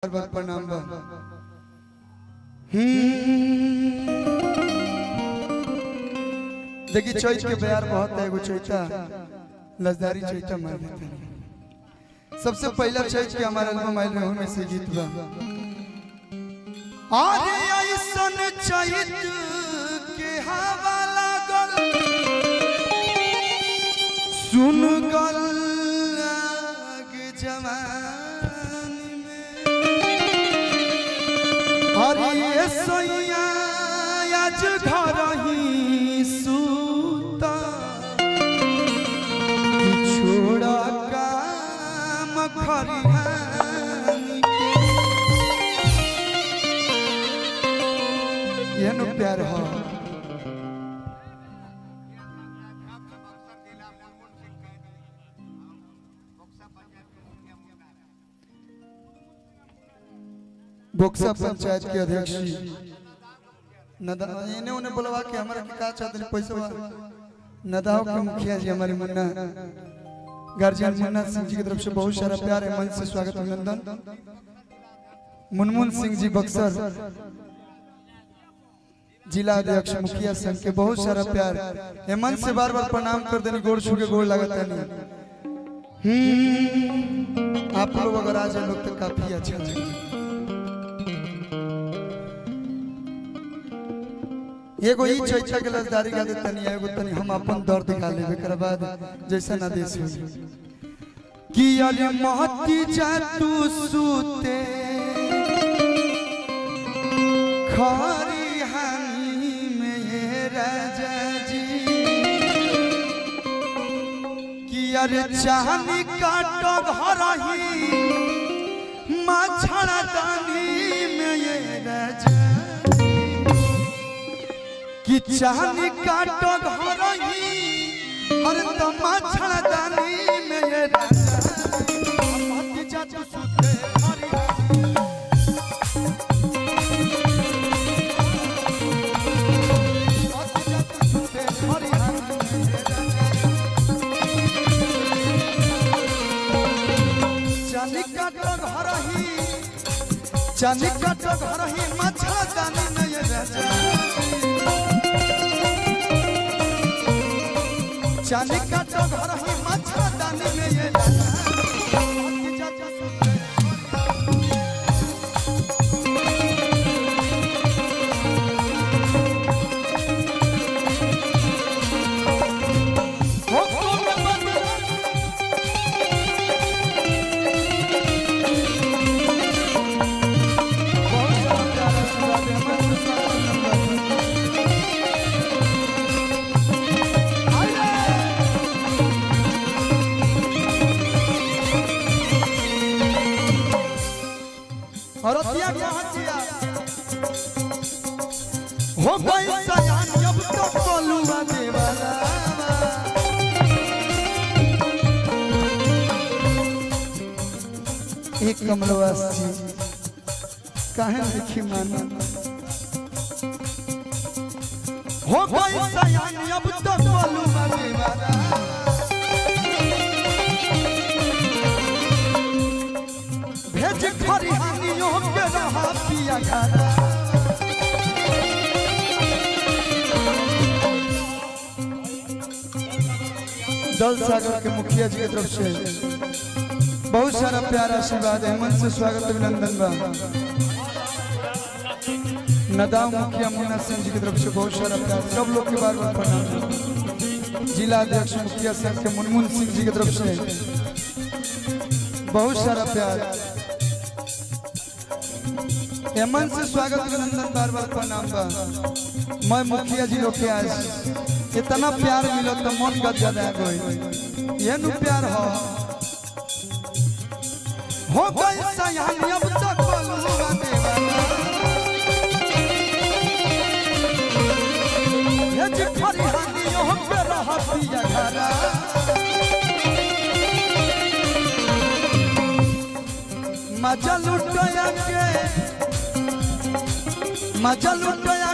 बार प्रणाम बा। देखिए चैत के प्यार बहुत है, एगो चैता लजदारी चैता मार देते हैं। सबसे पहला चैत के हमारा एल्बम आइल में में से गीत बा। अरे ऐसन चैत के हवा लागल सुन गल जवानी में। अरे सोया आज घर ही सूता छोड़ा काम खरिहानी के। ये नो प्यार हो। बोक्सा पंचायत के अध्यक्ष इन्हें उन्हें बुलवा के हमारा क्या चाहते हैं पैसा नदाव के मुखिया जी हमारे मुन्ना गार्जियन मुन्ना सिंह जी की तरफ से बहुत सारा प्यार है। मन से स्वागत अभिनंदन। मुनमुन सिंह जी बक्सर जिला अध्यक्ष मुखिया संघ के बहुत सारा प्यार है। मन से बार बार प्रणाम कर देने गोड़ छू के गोड़ लगाता नहीं। आप लोग अगर आ जाए लोग तो काफी अच्छा लगेगा। एगो ई चैता के लजदारी गा देता नहीं, एगो तनी हम अपन दर्द दिखा लेबे कर बाद जैसा ना देश हो कि अरे महती जा तू सूते खरी हानी में ये राजा जी कि अरे चाहनी काटो घर ही माछड़ा दानी में ये राजा कि चाहनी काटो घर ही और तमा छड़ा दानी में ये राजा महती जा तू सूते खरी महती जा तू सूते खरी चाहनी काटो घर ही चाहनी काटो घर ही माछड़ा दानी में ये राजा चांदी का तो घर ही मच्छर दानी में ये हो गई सयान जब तो कोलुआ देवाला एक कमलवास जी काहे लिखी माना। हो गई सयान जब तो कोलुआ देवाला भेज खरिहानियों के रहा पिया घरा दल सागर के मुखिया जी की तरफ से बहुत सारा प्यारा आशीर्वाद है। मन से स्वागत अभिनंदन बा। नदाव मुखिया मुन्ना सिंह जी की तरफ से बहुत सारा प्यार, सब लोग के बार बार प्रणाम। जिला अध्यक्ष मुखिया संघ के मुनमुन सिंह जी की तरफ से बहुत सारा प्यार। मन से स्वागत अभिनंदन बार बार प्रणाम बा। मैं मुखिया जी लोग के आज इतना प्यार मिलो तो मन गद ज्यादा गई। ये नु प्यार हो गई सयानी अब तक कोलुआ देवाला ये जी खरिहानियों पे रहा पिया घरा मजा लुटाया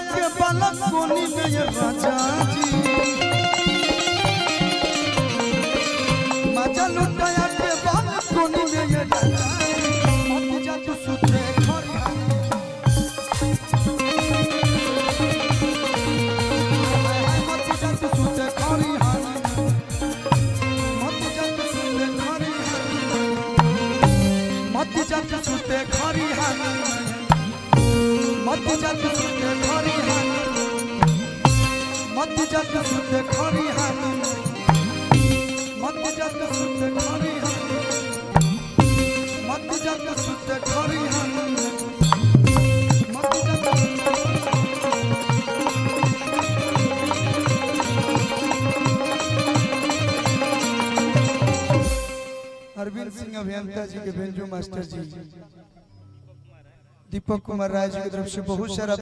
के बालक कोनी में ये राजा जी मजा लुटाया के बालक कोनी में ये राजा जी। जात सुते खरी हानी मत जात सुते खरी हानी मत जात सुते खरी हानी मत जात सुते खरी हानी मत जात सुते खरी हानी मत जात अरविंद सिंह अभियंता जी के बेंजू मास्टर जी दीपक कुमार राय जी की तरफ से बहुत सारा